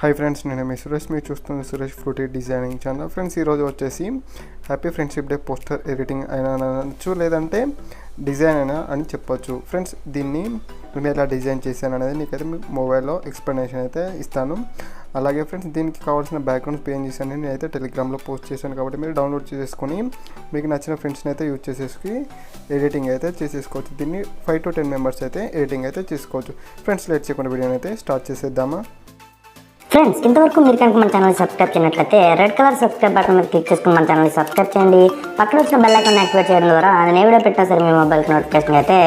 Hi friends, నేను మీ సురేష్. మీరు చూస్తున్న Suresh Fruity designing channel. Friends, ఈరోజు వచ్చేసి happy friendship day poster editing అయినా అనొచ్చు, లేదంటే డిజైన్ అయినా అని చెప్పొచ్చు. ఫ్రెండ్స్, దీన్ని నేను ఎలా డిజైన్ చేశాను అనేది మీకైతే మీ మొబైల్లో ఎక్స్ప్లెనేషన్ అయితే ఇస్తాను. అలాగే ఫ్రెండ్స్, దీనికి కావాల్సిన బ్యాక్గ్రౌండ్స్ పేజెస్ అన్ని నేను అయితే టెలిగ్రామ్లో పోస్ట్ చేశాను, కాబట్టి మీరు డౌన్లోడ్ చేసుకొని మీకు నచ్చిన ఫ్రెండ్స్ని అయితే యూజ్ చేసేసి ఎడిటింగ్ అయితే చేసేసుకోవచ్చు. దీన్ని 5 to 10 మెంబర్స్ అయితే ఎడిటింగ్ అయితే చేసుకోవచ్చు. ఫ్రెండ్స్, లేట్ చేయకుండా వీడియోని అయితే స్టార్ట్ చేసేద్దామా. ఫ్రెండ్స్, ఇంతవరకు మీరు కనుక మన ఛానల్ సబ్స్క్రైబ్ చేయనట్లయితే రెడ్ కలర్ సబ్స్క్రైబ్ బటన్ మీద క్లిక్ చేసుకుని మన ఛానల్ సబ్స్క్రైబ్ చేయండి. పక్కన వచ్చిన బెల్ ఐకాన్ యాక్టివేట్ చేయడం ద్వారా నేను ఏ వీడియో పెట్టినా సరే మీ మొబైల్కి నోటిఫికేషన్ అయితే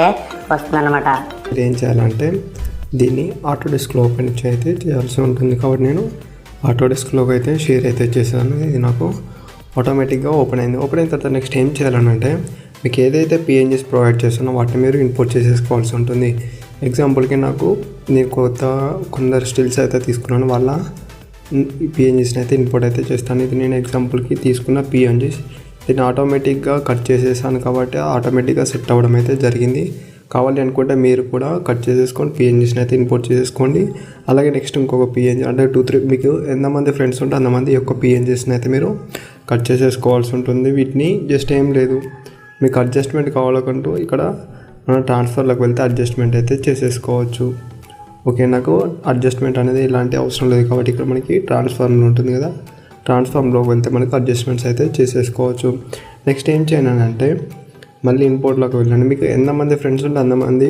వస్తుందన్నమాట. ఏం చేయాలంటే దీన్ని ఆటోడెస్క్లో ఓపెన్ అయితే చేయాల్సి ఉంటుంది, కాబట్టి నేను ఆటోడెస్క్లోకి అయితే షేర్ అయితే చేశాను. ఇది నాకు ఆటోమేటిక్గా ఓపెన్ అయింది. ఓపెన్ అయిన తర్వాత నెక్స్ట్ ఏం చేయాలంటే మీకు ఏదైతే పిఎన్జీస్ ప్రొవైడ్ చేస్తానో వాటిని మీరు ఇంపోర్ట్ చేసేసుకోవాల్సి ఉంటుంది. ఎగ్జాంపుల్కి నేను కొందరు స్టిల్స్ అయితే తీసుకున్నాను, వాళ్ళ పిఎన్జీస్ని అయితే ఇంపోర్ట్ అయితే చేస్తాను. ఇది నేను ఎగ్జాంపుల్కి తీసుకున్న పిఎన్జీస్. దీన్ని ఆటోమేటిక్గా కట్ చేసేసాను, కాబట్టి ఆటోమేటిక్గా సెట్ అవ్వడం అయితే జరిగింది. కావాలి అనుకుంటే మీరు కూడా కట్ చేసేసుకొని పిఎన్జీస్ని అయితే ఇంపోర్ట్ చేసేసుకోండి. అలాగే నెక్స్ట్ ఇంకొక పిఎన్జీ అంటే 2-3 మీకు ఎంతమంది ఫ్రెండ్స్ ఉంటే అంతమంది యొక్క పిఎన్జీస్ని అయితే మీరు కట్ చేసేసుకోవాల్సి ఉంటుంది. వీటిని జస్ట్ ఏం లేదు, మీకు అడ్జస్ట్మెంట్ కావాలకంటూ ఇక్కడ మనం ట్రాన్స్ఫర్లోకి వెళ్తే అడ్జస్ట్మెంట్ అయితే చేసేసుకోవచ్చు. ఓకే, నాకు అడ్జస్ట్మెంట్ అనేది ఇలాంటి అవసరం లేదు, కాబట్టి ఇక్కడ మనకి ట్రాన్స్ఫార్మర్ ఉంటుంది కదా, ట్రాన్స్ఫార్మర్లోకి వెళ్తే మనకు అడ్జస్ట్మెంట్స్ అయితే చేసేసుకోవచ్చు. నెక్స్ట్ ఏం చేయనంటే మళ్ళీ ఇంపోర్ట్లోకి వెళ్ళండి. మీకు ఎంతమంది ఫ్రెండ్స్ ఉంటే అంతమంది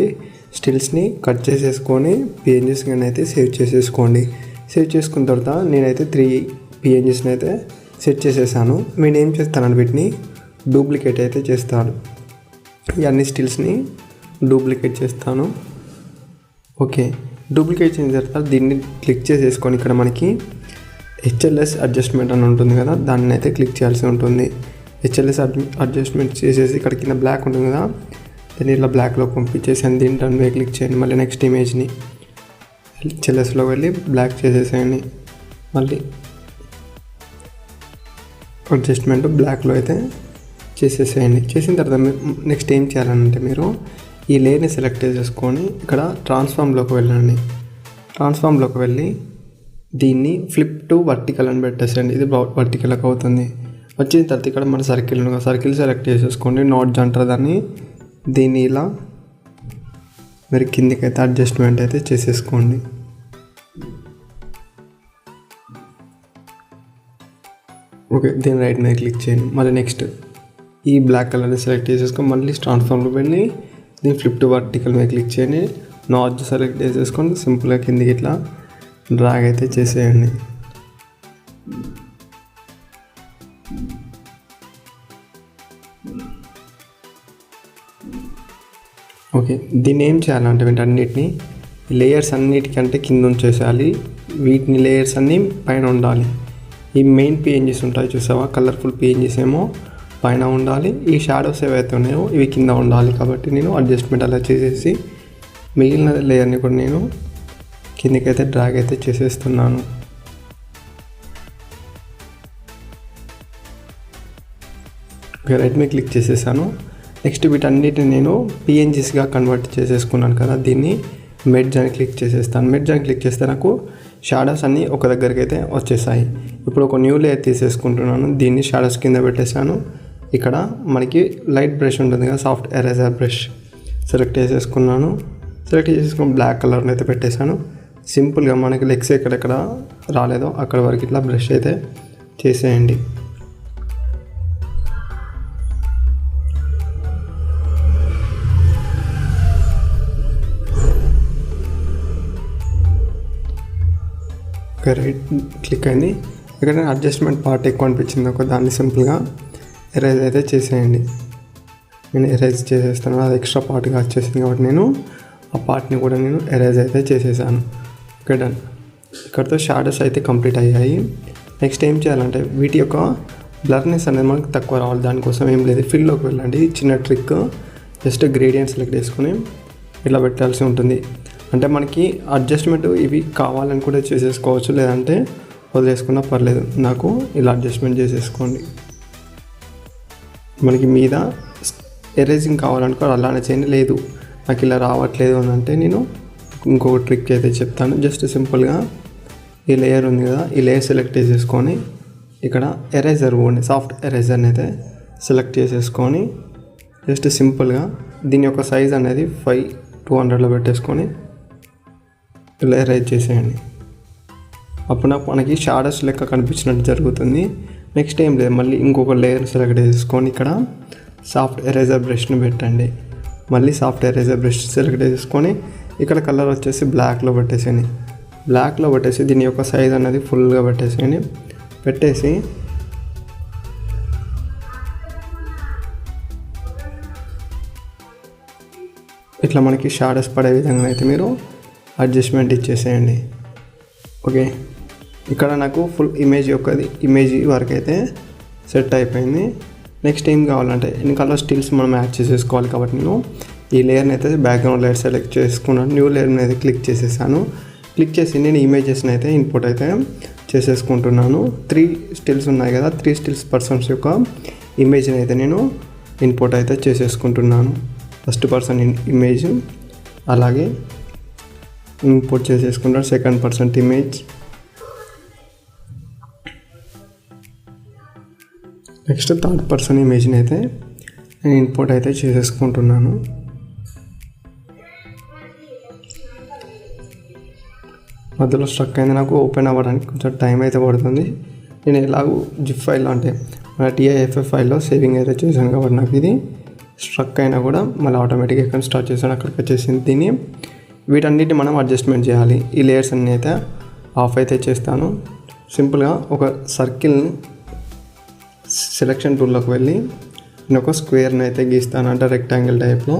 స్టిల్స్ని కట్ చేసేసుకొని పిఎన్జీస్ కానీ అయితే సేవ్ చేసేసుకోండి. సేవ్ చేసుకున్న తర్వాత నేనైతే 3 పిఎన్జీస్ని అయితే సెట్ చేసేసాను. నేను ఏం చేస్తానంటే వీటిని డూప్లికేట్ అయితే చేస్తాను. ఈ అన్ని స్టిల్స్ని డూప్లికేట్ చేస్తాను. ఓకే, డూప్లికేట్ చేసిన తర్వాత దీన్ని క్లిక్ చేసేసుకొని ఇక్కడ మనకి హెచ్ఎల్ఎస్ అడ్జస్ట్మెంట్ అని ఉంటుంది కదా, దాన్ని అయితే క్లిక్ చేయాల్సి ఉంటుంది. హెచ్ఎల్ఎస్ అడ్జస్ట్మెంట్ చేసేసి ఇక్కడ కింద బ్లాక్ ఉంటుంది కదా, దీన్ని ఇలా బ్లాక్లో పంపించేసి దీని టర్న్ మీద క్లిక్ చేయండి. మళ్ళీ నెక్స్ట్ ఇమేజ్ని హెచ్ఎల్ఎస్లో వెళ్ళి బ్లాక్ చేసేసేయండి. మళ్ళీ అడ్జస్ట్మెంట్ బ్లాక్లో అయితే చేసేసేయండి. చేసిన తర్వాత నెక్స్ట్ ఏం చేయాలంటే మీరు ఈ లేయర్ని సెలెక్ట్ చేసేసుకొని ఇక్కడ ట్రాన్స్ఫార్మ్లోకి వెళ్ళండి. ట్రాన్స్ఫార్మ్లోకి వెళ్ళి దీన్ని ఫ్లిప్ టు వర్టికల్ అని పెట్టేసేయండి. ఇది వర్టికల్కి అవుతుంది. వచ్చిన తర్వాత ఇక్కడ మన సర్కిల్ సెలెక్ట్ చేసేసుకోండి. నాట్ జంటర్ దీన్ని ఇలా మీరు కిందికి అయితే అడ్జస్ట్మెంట్ అయితే చేసేసుకోండి. ఓకే, దీన్ని రైట్ మీద క్లిక్ చేయండి. మళ్ళీ నెక్స్ట్ ఈ బ్లాక్ కలర్ని సెలెక్ట్ చేసేసుకొని మళ్ళీ ట్రాన్స్ఫార్మ్లో వెళ్ళి దీన్ని ఫ్లిప్ టు వర్టికల్ మీద క్లిక్ చేయండి. నాట్ సెలెక్ట్ చేసేసుకొని సింపుల్గా కిందికి ఇట్లా డ్రాగ్ అయితే చేసేయండి. ఓకే, దీన్ని ఏం చేయాలంటే వీటన్నిటిని లేయర్స్ అన్నిటికంటే కింద ఉంచేసేయాలి. వీటిని లేయర్స్ అన్నీ పైన ఉండాలి. ఈ మెయిన్ పిఎన్జీస్ ఉంటాయి చూసావా, కలర్ఫుల్ పిఎన్జీస్ ఏమో పైన ఉండాలి. ఈ షాడోస్ ఏవైతే ఉన్నాయో ఇవి కింద ఉండాలి. కాబట్టి నేను అడ్జస్ట్మెంట్ అలా చేసేసి మిగిలిన లేయర్ని కూడా నేను కిందకైతే డ్రాగ్ అయితే చేసేస్తున్నాను. ఓకే, రైట్ మీద క్లిక్ చేసేసాను. నెక్స్ట్ వీటన్నిటిని నేను పిఎన్జీస్గా కన్వర్ట్ చేసేసుకున్నాను కదా, దీన్ని మెర్జ్ అని క్లిక్ చేసేస్తాను. మెర్జ్ అని క్లిక్ చేస్తే నాకు షాడోస్ అన్నీ ఒక దగ్గరికి అయితే వచ్చేసాయి. ఇప్పుడు ఒక న్యూ లేయర్ తీసేసుకుంటున్నాను. దీన్ని షాడోస్ కింద పెట్టేశాను. ఇక్కడ మనకి లైట్ బ్రష్ ఉంటుంది కదా, సాఫ్ట్ ఎరేజర్ బ్రష్ సెలెక్ట్ చేసేసుకున్నాను. సెలెక్ట్ చేసేసుకుని బ్లాక్ కలర్ని అయితే పెట్టేశాను. సింపుల్గా మనకి లెగ్స్ ఎక్కడెక్కడ రాలేదో అక్కడ వరకు ఇట్లా బ్రష్ అయితే చేసేయండి. ఓకే, రైట్ క్లిక్ అయింది. ఇక్కడ అడ్జస్ట్మెంట్ పార్ట్ ఎక్కువ అనిపించింది ఒక దాన్ని సింపుల్గా ఎరేజ్ అయితే చేసేయండి. నేను ఎరేజ్ చేసేస్తాను, అది ఎక్స్ట్రా పార్ట్గా వచ్చేసింది కాబట్టి నేను ఆ పార్ట్ని కూడా నేను ఎరేజ్ అయితే చేసేసాను. Okay, done. ఇక్కడతో షాడోస్ అయితే కంప్లీట్ అయ్యాయి. నెక్స్ట్ ఏం చేయాలంటే వీటి యొక్క బ్లర్నెస్ అనేది మనకు తక్కువ రావాలి. దానికోసం ఏం లేదు, ఫిల్లోకి వెళ్ళండి. చిన్న ట్రిక్, జస్ట్ గ్రేడియంట్ సెలెక్ట్ చేసుకుని ఇలా పెట్టాల్సి ఉంటుంది. అంటే మనకి అడ్జస్ట్మెంట్ ఇవి కావాలని కూడా చేసేసుకోవచ్చు, లేదంటే వదిలేసుకున్నా పర్లేదు. నాకు ఇలా అడ్జస్ట్మెంట్ చేసేసుకోండి. మనకి మీద ఎరేజింగ్ కావాలనుకో అలానే చేయండి. లేదు నాకు ఇలా రావట్లేదు అని అంటే నేను ఇంకొక ట్రిక్ అయితే చెప్తాను. జస్ట్ సింపుల్గా ఈ లేయర్ ఉంది కదా, ఈ లేయర్ సెలెక్ట్ చేసేసుకొని ఇక్కడ ఎరేజర్ పోండి, సాఫ్ట్ ఎరేజర్ని అయితే సెలెక్ట్ చేసేసుకొని జస్ట్ సింపుల్గా దీని యొక్క సైజ్ అనేది 5/200లో పెట్టేసుకొని ఇలా ఎరేజ్ చేసేయండి. అప్పుడు మనకి షాడోస్ లెక్క కనిపించినట్టు జరుగుతుంది. నెక్స్ట్ ఏం లేదు, మళ్ళీ ఇంకొక లేయర్ సెలెక్ట్ చేసుకొని ఇక్కడ సాఫ్ట్ ఎరేజర్ బ్రష్ని పెట్టండి. మళ్ళీ సాఫ్ట్ ఎరేజర్ బ్రష్ సెలెక్ట్ చేసుకొని ఇక్కడ కలర్ వచ్చేసి బ్లాక్లో పెట్టేసేయండి. బ్లాక్లో పెట్టేసి దీని యొక్క సైజ్ అనేది ఫుల్గా పెట్టేసేయండి. పెట్టేసి ఇట్లా మనకి షాడోస్ పడే విధంగా అయితే మీరు అడ్జస్ట్మెంట్ ఇచ్చేసేయండి. ఓకే, ఇక్కడ నాకు ఫుల్ ఇమేజ్ వరకు అయితే సెట్ అయిపోయింది. నెక్స్ట్ ఏం కావాలంటే ఎన్ని కలర్ స్టిల్స్ మనం యాడ్ చేసేసుకోవాలి. కాబట్టి నేను ఈ లేయర్ని అయితే బ్యాక్గ్రౌండ్ లేయర్ సెలెక్ట్ చేసుకున్నాను. న్యూ లేయర్ని అయితే క్లిక్ చేసేసాను. క్లిక్ చేసి నేను ఇమేజెస్ని అయితే ఇన్పుట్ అయితే చేసేసుకుంటున్నాను. 3 స్టిల్స్ ఉన్నాయి కదా, 3 స్టిల్స్ పర్సన్స్ యొక్క ఇమేజ్ని అయితే నేను ఇన్పుట్ అయితే చేసేసుకుంటున్నాను. ఫస్ట్ పర్సన్ ఇమేజ్ అలాగే ఇన్పుట్ చేసేసుకుంటాను. Second person image, next third person ఇమేజ్ని అయితే నేను ఇన్పుట్ అయితే చేసేసుకుంటున్నాను. మధ్యలో స్ట్రక్ అయింది, నాకు ఓపెన్ అవ్వడానికి కొంచెం టైం అయితే పడుతుంది. నేను ఎలాగో జిప్ ఫైల్ అంటే మన TIFF ఫైల్లో సేవింగ్ అయితే చేశాను కాబట్టి నాకు ఇది స్ట్రక్ అయినా కూడా మళ్ళీ ఆటోమేటిక్గా ఎక్కడ స్టార్ట్ చేశాను అక్కడికి వచ్చేసింది. దీన్ని వీటన్నిటిని మనం అడ్జస్ట్మెంట్ చేయాలి. ఈ లేయర్స్ అన్నీ అయితే ఆఫ్ అయితే చేస్తాను. సింపుల్గా ఒక సర్కిల్ని సెలెక్షన్ టూల్లోకి వెళ్ళి నేను ఒక స్క్వేర్ని అయితే గీస్తాను, అంటే రెక్టాంగిల్ టైప్లో.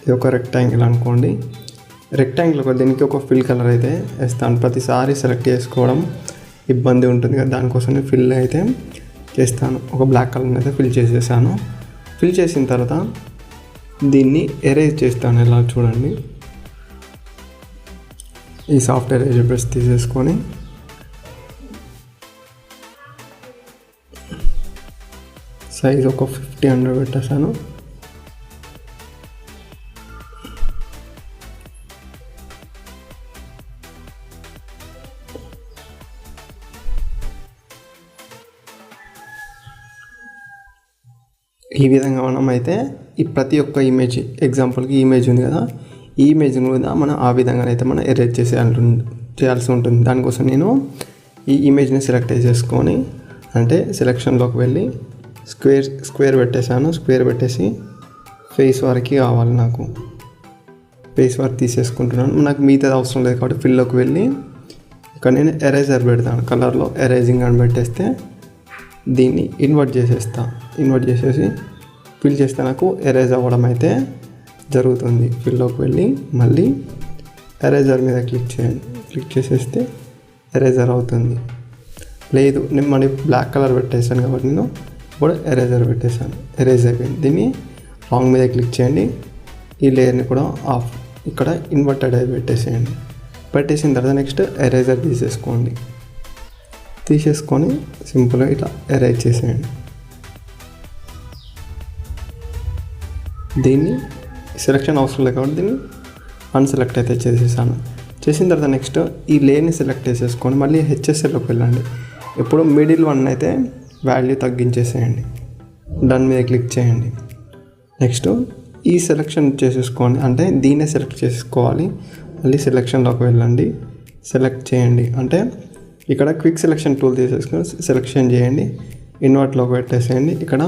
ఇది ఒక రెక్టాంగిల్ అనుకోండి. రెక్టాంగిల్ దీనికి ఒక ఫిల్ కలర్ అయితే వేస్తాను. ప్రతిసారి సెలెక్ట్ చేసుకోవడం ఇబ్బంది ఉంటుంది కదా, దానికోసం ఫిల్ అయితే చేస్తాను. ఒక బ్లాక్ కలర్ని అయితే ఫిల్ చేసేసాను. ఫిల్ చేసిన తర్వాత దీన్ని ఎరేజ్ చేస్తాను. ఎలా చూడండి, ఈ సాఫ్ట్ ఎరేజర్ బ్రష్ తీసేసుకొని సైజ్ ఒక 50 పెట్టేసాను. ఈ విధంగా మనం అయితే ఈ ప్రతి ఒక్క ఇమేజ్, ఎగ్జాంపుల్కి ఈ ఇమేజ్ ఉంది కదా, ఈ ఇమేజ్ని కూడా మనం ఆ విధంగా అయితే మనం ఎరేజ్ చేయాల్సి ఉంటుంది. దానికోసం నేను ఈ ఇమేజ్ని సెలెక్ట్ చేసేసుకొని అంటే సెలెక్షన్లోకి వెళ్ళి స్క్వేర్ పెట్టేశాను. స్క్వేర్ పెట్టేసి ఫేస్ వరకు కావాలి, నాకు ఫేస్ వరకు తీసేసుకుంటున్నాను. నాకు మిగతాది అవసరం లేదు కాబట్టి ఫిల్లోకి వెళ్ళి ఇక్కడ నేను ఎరేజర్ పెడతాను. కలర్లో ఎరేజింగ్ అని పెట్టేస్తే దీన్ని ఇన్వర్ట్ చేసేసి ఫిల్ చేస్తే నాకు ఎరేజ్ అవ్వడం అయితే జరుగుతుంది. ఫిల్లోకి వెళ్ళి మళ్ళీ ఎరేజర్ మీద క్లిక్ చేయండి. క్లిక్ చేసేస్తే ఎరేజర్ అవుతుంది. లేదు నేను మళ్ళీ బ్లాక్ కలర్ పెట్టేసాను కాబట్టి నేను ఇప్పుడు ఎరేజర్ పెట్టేశాను. ఎరేజ్ అయిపోయింది. దీన్ని రాంగ్ మీద క్లిక్ చేయండి. ఈ లేయర్ని కూడా ఆఫ్ ఇక్కడ ఇన్వర్టెడ్ అయి పెట్టేసేయండి. పెట్టేసిన తర్వాత నెక్స్ట్ ఎరేజర్ తీసేసుకొని సింపుల్గా ఇట్లా ఎరేజ్ చేసేయండి. దీన్ని సెలెక్షన్ అవసరం లేదు కాబట్టి దీన్ని అన్సెలెక్ట్ అయితే చేసేసాను. చేసిన తర్వాత నెక్స్ట్ ఈ లేయర్ని సెలెక్ట్ చేసేసుకొని మళ్ళీ HSLలోకి వెళ్ళండి. ఇప్పుడు మిడిల్ వన్ అయితే వాల్యూ తగ్గించేసేయండి. డన్ మీద క్లిక్ చేయండి. నెక్స్ట్ ఈ సెలెక్షన్ చేసేసుకోండి, అంటే దీన్నే సెలెక్ట్ చేసుకోవాలి. మళ్ళీ సెలెక్షన్లోకి వెళ్ళండి, సెలెక్ట్ చేయండి. అంటే ఇక్కడ క్విక్ సెలెక్షన్ టూల్ తీసేసుకొని సెలెక్షన్ చేయండి, ఇన్వర్ట్లోకి పెట్టేసేయండి. ఇక్కడ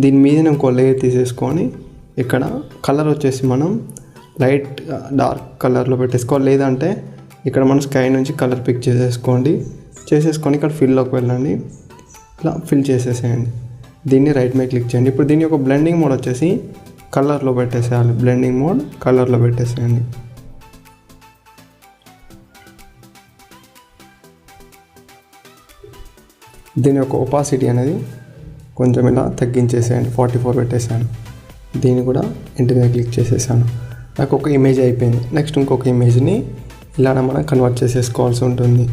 దీని మీద ఇంకో లేయర్ తీసేసుకొని ఇక్కడ కలర్ వచ్చేసి మనం లైట్ డార్క్ కలర్లో పెట్టేసుకోవాలి. లేదంటే ఇక్కడ మనం స్కై నుంచి కలర్ పిక్ చేసేసుకొని ఇక్కడ ఫిల్లోకి వెళ్ళండి, ఇలా ఫిల్ చేసేసేయండి. దీన్ని రైట్ మీద క్లిక్ చేయండి. ఇప్పుడు దీని యొక్క బ్లెండింగ్ మోడ్ వచ్చేసి కలర్లో పెట్టేసేయాలి. బ్లెండింగ్ మోడ్ కలర్లో పెట్టేసేయండి. దీని యొక్క ఒపాసిటీ అనేది కొంచెం ఇలా తగ్గించేసేయండి. 44 పెట్టేసాను. దీన్ని కూడా ఇంటి మీద క్లిక్ చేసేసాను. నాకు ఒక ఇమేజ్ అయిపోయింది. నెక్స్ట్ ఇంకొక ఇమేజ్ని ఇలా మనం కన్వర్ట్ చేసేసుకోవాల్సి ఉంటుంది.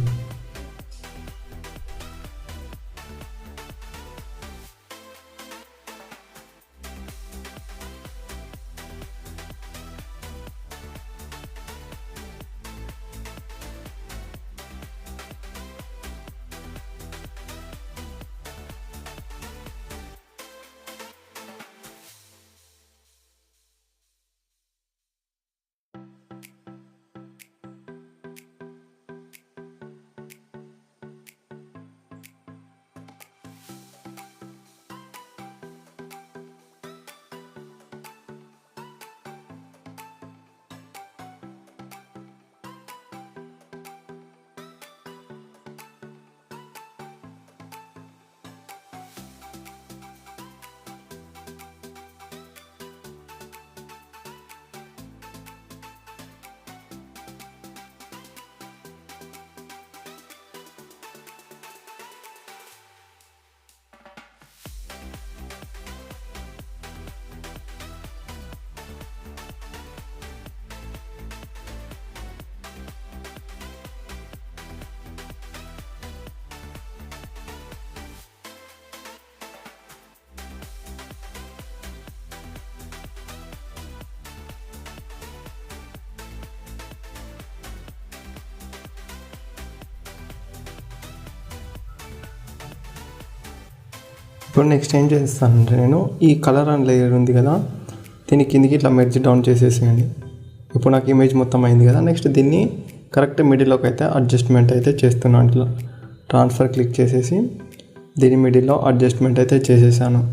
ఇప్పుడు నెక్స్ట్ ఏం చేస్తానంటే నేను ఈ కలర్ అండ్ లేయర్ ఉంది కదా, దీని కిందికి ఇట్లా మెర్జ్ డౌన్ చేసేసేయండి. ఇప్పుడు నాకు ఇమేజ్ మొత్తం అయింది కదా. నెక్స్ట్ దీన్ని కరెక్ట్ మిడిల్లోకి అయితే అడ్జస్ట్మెంట్ అయితే చేస్తున్నాను. ఇట్లా ట్రాన్స్ఫర్ క్లిక్ చేసేసి దీని మిడిల్లో అడ్జస్ట్మెంట్ అయితే చేసేసాను.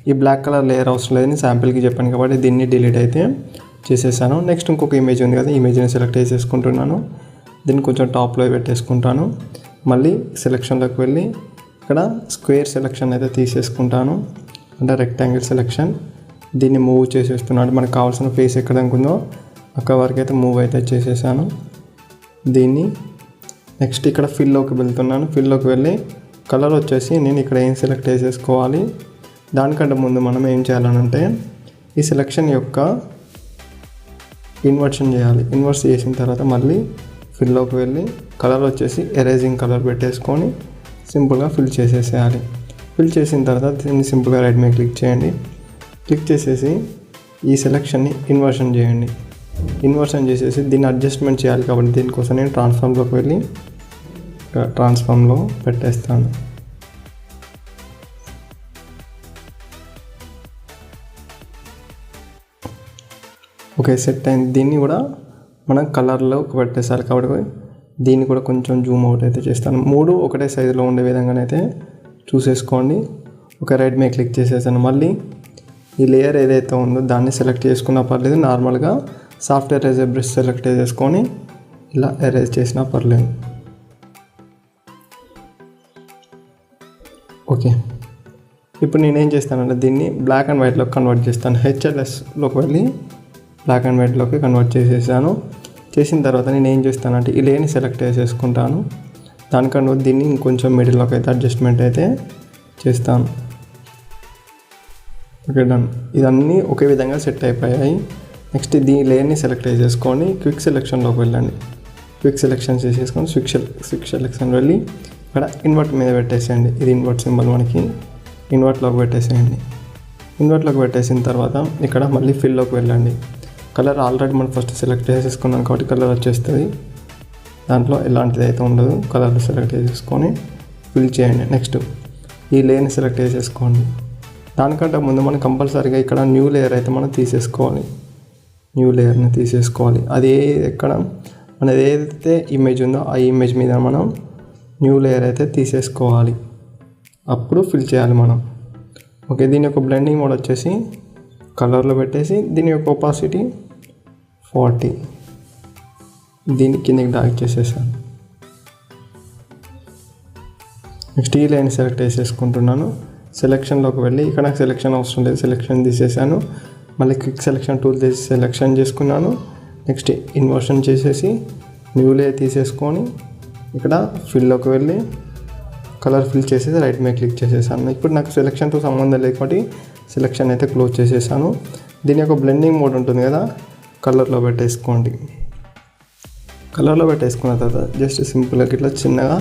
ఈ బ్లాక్ కలర్ లేయర్ అవసరం లేదని శాంపిల్కి చెప్పాను కాబట్టి దీన్ని డిలీట్ అయితే చేసేసాను. నెక్స్ట్ ఇంకొక ఇమేజ్ ఉంది కదా, ఇమేజ్ని సెలెక్ట్ చేసేసుకుంటున్నాను. దీన్ని కొంచెం టాప్లో పెట్టేసుకుంటాను. మళ్ళీ సెలెక్షన్లోకి వెళ్ళి ఇక్కడ స్క్వేర్ సెలెక్షన్ అయితే తీసేసుకుంటాను, అంటే రెక్టాంగిల్ సెలెక్షన్. దీన్ని మూవ్ చేసేస్తున్నాను. మనకు కావాల్సిన ఫేస్ ఎక్కడ ఉందో అక్కడ వరకు అయితే మూవ్ అయితే చేసేసాను. దీన్ని నెక్స్ట్ ఇక్కడ ఫిల్లోకి వెళ్తున్నాను. ఫిల్లోకి వెళ్ళి కలర్ వచ్చేసి నేను ఇక్కడ ఏం సెలెక్ట్ చేసేసుకోవాలి. దానికంటే ముందు మనం ఏం చేయాలనంటే ఈ సెలెక్షన్ యొక్క ఇన్వర్షన్ చేయాలి. ఇన్వర్స్ చేసిన తర్వాత మళ్ళీ ఫిల్లోకి వెళ్ళి కలర్ వచ్చేసి ఎరేజింగ్ కలర్ పెట్టేసుకొని సింపుల్గా ఫిల్ చేసేసేయాలి. ఫిల్ చేసిన తర్వాత దీన్ని సింపుల్గా రైట్ మీద క్లిక్ చేయండి. క్లిక్ చేసేసి ఈ సెలెక్షన్ని ఇన్వర్షన్ చేయండి. ఇన్వర్షన్ చేసేసి దీన్ని అడ్జస్ట్మెంట్ చేయాలి కాబట్టి దీనికోసం నేను ట్రాన్స్ఫార్మ్లోకి వెళ్ళి ట్రాన్స్ఫార్మ్లో పెట్టేస్తాను. ఓకే, సెట్ అయింది. దీన్ని కూడా మనం కలర్లో పెట్టేసాలి కాబట్టి దీన్ని కూడా కొంచెం జూమ్ అవుట్ అయితే చేస్తాను. 3 ఒకటే సైజులో ఉండే విధంగానైతే చూసేసుకోండి. ఒక రైట్ మీద క్లిక్ చేసేసాను. మళ్ళీ ఈ లేయర్ ఏదైతే ఉందో దాన్ని సెలెక్ట్ చేసుకున్నా పర్లేదు, నార్మల్గా సాఫ్ట్ ఎరేజర్ బ్రష్ సెలెక్ట్ చేసుకొని ఇలా ఎరేజ్ చేసినా పర్లేదు. ఓకే, ఇప్పుడు నేనేం చేస్తానంటే దీన్ని బ్లాక్ అండ్ వైట్లోకి కన్వర్ట్ చేస్తాను. హెచ్ఎల్ఎస్లోకి వెళ్ళి బ్లాక్ అండ్ వైట్లోకి కన్వర్ట్ చేసేసాను. చేసిన తర్వాత నేను ఏం చేస్తానంటే ఈ లేయర్ని సెలెక్ట్ చేసేసుకుంటాను. దానికన్నా దీన్ని ఇంకొంచెం మిడిల్లోకి అయితే అడ్జస్ట్మెంట్ అయితే చేస్తాను. Okay, done. ఇదన్నీ ఒకే విధంగా సెట్ అయిపోయాయి. నెక్స్ట్ దీని లేయర్ని సెలెక్ట్ చేసేసుకొని క్విక్ సెలెక్షన్లోకి వెళ్ళండి. క్విక్ సెలెక్షన్ చేసేసుకొని క్విక్ సెలెక్షన్ వెళ్ళి ఇక్కడ ఇన్వర్ట్ మీద పెట్టేసేయండి. ఇది ఇన్వర్ట్ సింబల్ మనకి ఇన్వర్ట్లోకి పెట్టేసేయండి. ఇన్వర్ట్లోకి పెట్టేసిన తర్వాత ఇక్కడ మళ్ళీ ఫిల్లోకి వెళ్ళండి. కలర్ ఆల్రెడీ మనం ఫస్ట్ సెలెక్ట్ చేసేసుకున్నాం కాబట్టి కలర్ వచ్చేస్తుంది. దాంట్లో ఎలాంటిది అయితే ఉండదు. కలర్ సెలెక్ట్ చేసేసుకొని ఫిల్ చేయండి. నెక్స్ట్ ఈ లేయర్ని సెలెక్ట్ చేసేసుకోండి. దానికంటే ముందు మనం కంపల్సరీగా ఇక్కడ న్యూ లేయర్ అయితే మనం తీసేసుకోవాలి. న్యూ లేయర్ని తీసేసుకోవాలి. అది ఎక్కడ మనది ఏదైతే ఇమేజ్ ఉందో ఆ ఇమేజ్ మీద మనం న్యూ లేయర్ అయితే తీసేసుకోవాలి. అప్పుడు ఫిల్ చేయాలి మనం. ఓకే, దీని యొక్క బ్లెండింగ్ మోడ్ వచ్చేసి కలర్లో పెట్టేసి దీని యొక్క ఒపాసిటీ 40, దీన్ని కిందకి డ్రాగ్ చేసేసాను. నెక్స్ట్ ఈ లైన్ సెలెక్ట్ చేసేసుకుంటున్నాను. సెలెక్షన్లోకి వెళ్ళి ఇక్కడ నాకు సెలెక్షన్ అవసరం లేదు, సెలెక్షన్ తీసేసాను. మళ్ళీ క్విక్ సెలెక్షన్ టూల్ తీసి సెలెక్షన్ చేసుకున్నాను. నెక్స్ట్ ఇన్వర్షన్ చేసేసి న్యూ లేయర్ తీసేసుకొని ఇక్కడ ఫిల్లోకి వెళ్ళి కలర్ ఫిల్ చేసేసి రైట్ మీద క్లిక్ చేసేసాను. ఇప్పుడు నాకు సెలెక్షన్తో సంబంధం లేకపోతే సెలెక్షన్ అయితే క్లోజ్ చేసేసాను. దీని యొక్క బ్లెండింగ్ మోడ్ ఉంటుంది కదా, కలర్లో పెట్టేసుకోండి. కలర్లో పెట్టేసుకున్న తర్వాత జస్ట్ సింపుల్గా ఇట్లా చిన్నగా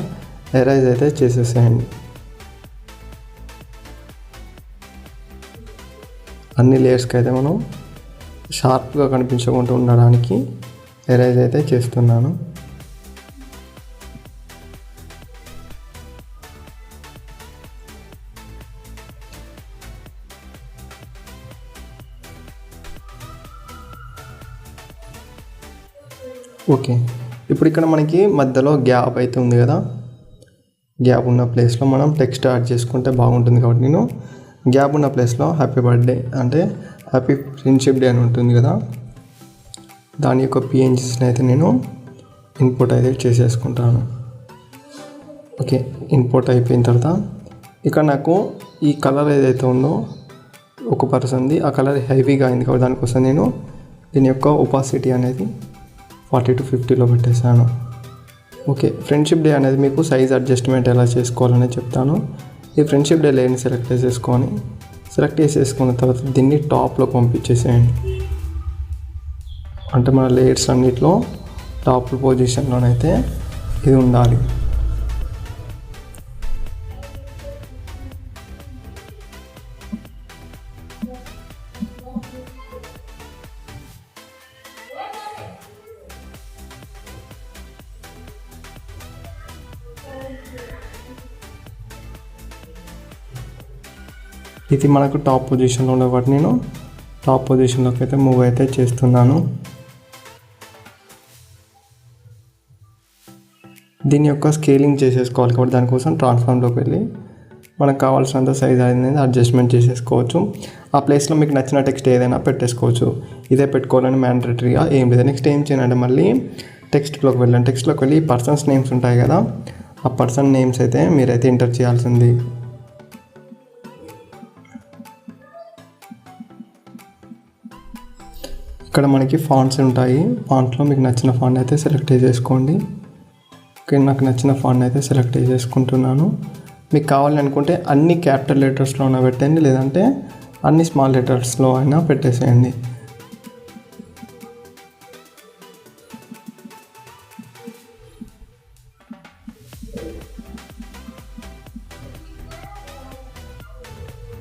ఎరేజ్ అయితే చేసేసేయండి. అన్ని లేయర్స్కి అయితే మనం షార్ప్గా కనిపించకుండా ఉండడానికి ఎరేజ్ అయితే చేస్తున్నాను. ఓకే, ఇప్పుడు ఇక్కడ మనకి మధ్యలో గ్యాప్ అయితే ఉంది కదా, గ్యాప్ ఉన్న ప్లేస్లో మనం టెక్స్ట్ యాడ్ చేసుకుంటే బాగుంటుంది కాబట్టి నేను గ్యాప్ ఉన్న ప్లేస్లో హ్యాపీ బర్త్డే అంటే హ్యాపీ ఫ్రెండ్షిప్ డే అని ఉంటుంది కదా, దాని యొక్క పిఎన్జీస్ని అయితే నేను ఇన్పుట్ అయితే చేసేసుకుంటాను. ఓకే, ఇన్పుట్ అయిపోయిన తర్వాత ఇక్కడ నాకు ఈ కలర్ ఏదైతే ఉందో ఒక పర్సన్ది ఆ కలర్ హెవీగా అయింది కాబట్టి దానికోసం నేను దీని యొక్క ఒపాసిటీ అనేది 40 to 50లో పెట్టేశాను. ఓకే, ఫ్రెండ్షిప్ డే అనేది మీకు సైజ్ అడ్జస్ట్మెంట్ ఎలా చేసుకోవాలని చెప్తాను. ఈ ఫ్రెండ్షిప్ డే లేయర్ని సెలెక్ట్ చేసేసుకున్న తర్వాత దీన్ని టాప్లో పంపించేసేయండి. అంటే మన లేయర్స్ అన్నిట్లో టాప్ పొజిషన్లోనైతే ఇది ఉండాలి. ఇది మనకు టాప్ పొజిషన్లో ఉన్న వాటి నేను టాప్ పొజిషన్లోకి అయితే మూవ్ అయితే చేస్తున్నాను. దీని యొక్క స్కేలింగ్ చేసేసుకోవాలి కాబట్టి దానికోసం ట్రాన్స్ఫార్మ్లోకి వెళ్ళి మనకు కావాల్సినంత సైజ్ అనేది అడ్జస్ట్మెంట్ చేసేసుకోవచ్చు. ఆ ప్లేస్లో మీకు నచ్చిన టెక్స్ట్ ఏదైనా పెట్టేసుకోవచ్చు. ఇదే పెట్టుకోవాలని మ్యాండేటరీగా ఏం లేదు. నెక్స్ట్ ఏం చేయాలంటే మళ్ళీ టెక్స్ట్లోకి వెళ్ళండి. టెక్స్ట్లోకి వెళ్ళి పర్సన్స్ నేమ్స్ ఉంటాయి కదా, ఆ పర్సన్ నేమ్స్ అయితే మీరైతే ఎంటర్ చేయాల్సింది. ఇక్కడ మనకి ఫాంట్స్ ఉంటాయి. ఫాంట్లో మీకు నచ్చిన ఫాంట్ అయితే సెలెక్ట్ చేసుకోండి. ఓకే, నాకు నచ్చిన ఫాంట్ అయితే సెలెక్ట్ చేసుకుంటున్నాను. మీకు కావాలని అనుకుంటే అన్ని క్యాపిటల్ లెటర్స్లో అయినా పెట్టండి, లేదంటే అన్ని స్మాల్ లెటర్స్లో అయినా పెట్టేసేయండి.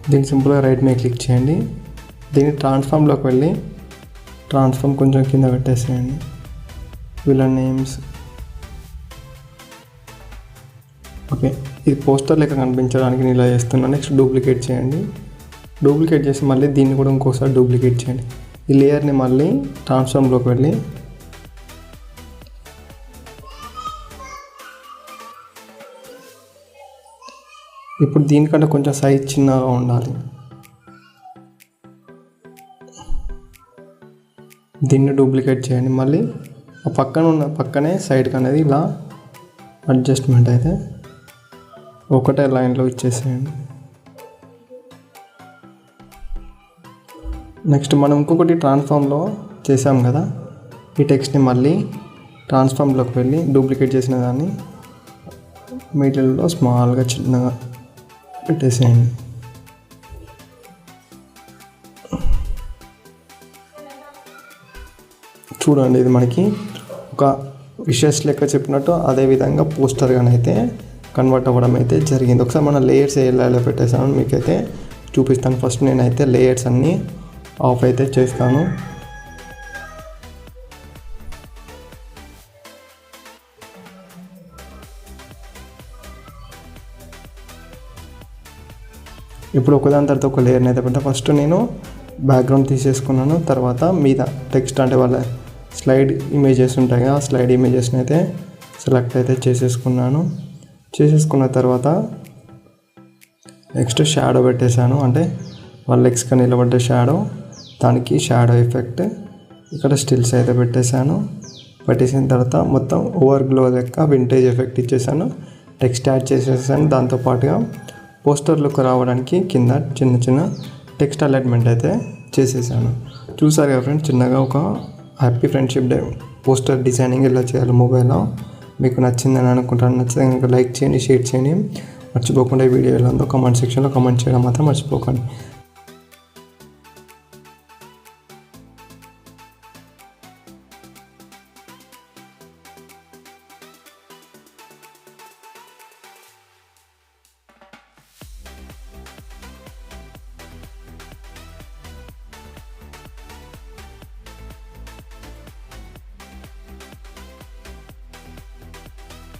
దీన్ని సింపుల్గా రైట్ మీద క్లిక్ చేయండి. దీన్ని ట్రాన్స్ఫార్మ్లోకి వెళ్ళి ట్రాన్స్ఫార్మ్ కొంచెం కింద పెట్టేసేయండి. వీళ్ళ నేమ్స్ ఓకే, ఇది పోస్టర్ లెక్క కనిపించడానికి నేను ఇలా చేస్తున్నాను. నెక్స్ట్ డూప్లికేట్ చేయండి. డూప్లికేట్ చేసి మళ్ళీ దీన్ని కూడా ఇంకోసారి డూప్లికేట్ చేయండి. ఈ లేయర్ని మళ్ళీ ట్రాన్స్ఫార్మ్లోకి వెళ్ళి ఇప్పుడు దీనికంటే కొంచెం సైజ్ చిన్నగా ఉండాలి. దీన్ని డూప్లికేట్ చేయండి. మళ్ళీ ఆ పక్కనే సైడ్కి అనేది ఇలా అడ్జస్ట్మెంట్ అయితే ఒకటే లైన్లో ఇచ్చేసేయండి. నెక్స్ట్ మనం ఇంకొకటి ట్రాన్స్ఫార్మ్లో చేసాం కదా, ఈ టెక్స్ట్ని మళ్ళీ ట్రాన్స్ఫార్మ్లోకి వెళ్ళి డూప్లికేట్ చేసిన దాన్ని మిడిల్లో స్మాల్గా చిన్నగా పెట్టేసేయండి. చూడండి, ఇది మనకి ఒక విషెస్ లెక్క చెప్పినట్టు అదేవిధంగా పోస్టర్గానైతే కన్వర్ట్ అవ్వడం అయితే జరిగింది. ఒకసారి మన లేయర్స్ ఎలా పెట్టేసాను మీకైతే చూపిస్తాను. ఫస్ట్ నేనైతే లేయర్స్ అన్నీ ఆఫ్ అయితే చేస్తాను. ఇప్పుడు ఒకదాని తర్వాత ఒక లేయర్ని అయితే పెట్టా. ఫస్ట్ నేను బ్యాక్గ్రౌండ్ తీసేసుకున్నాను. తర్వాత మీద టెక్స్ట్ అంటే వాళ్ళ స్లైడ్ ఇమేజెస్ ఉంటాయి కదా, ఆ స్లైడ్ ఇమేజెస్ని అయితే సెలెక్ట్ అయితే చేసేసుకున్నాను. చేసేసుకున్న తర్వాత నెక్స్ట్ షాడో పెట్టేశాను. అంటే వాళ్ళ లెగ్స్గా నిలబడ్డ షాడో, దానికి షాడో ఎఫెక్ట్. ఇక్కడ స్టిల్స్ అయితే పెట్టేశాను. పెట్టేసిన తర్వాత మొత్తం ఓవర్ గ్లో లెక్క వింటేజ్ ఎఫెక్ట్ ఇచ్చేసాను. టెక్స్ట్ యాడ్ చేసేసాను. దాంతోపాటుగా పోస్టర్ లుక్ రావడానికి కింద చిన్న చిన్న టెక్స్ట్ అలైన్మెంట్ అయితే చేసేసాను. చూసారు కదా ఫ్రెండ్స్, చిన్నగా ఒక happy friendship day poster designing ఎలా చేయాలి మొబైల్లో. మీకు నచ్చిందని అనుకుంటాను. నచ్చితే కనుక లైక్ చేయండి, షేర్ చేయండి. మర్చిపోకుండా ఈ వీడియో ఎలా ఉందో కామెంట్ సెక్షన్లో కామెంట్ చేయడం మాత్రం మర్చిపోకండి.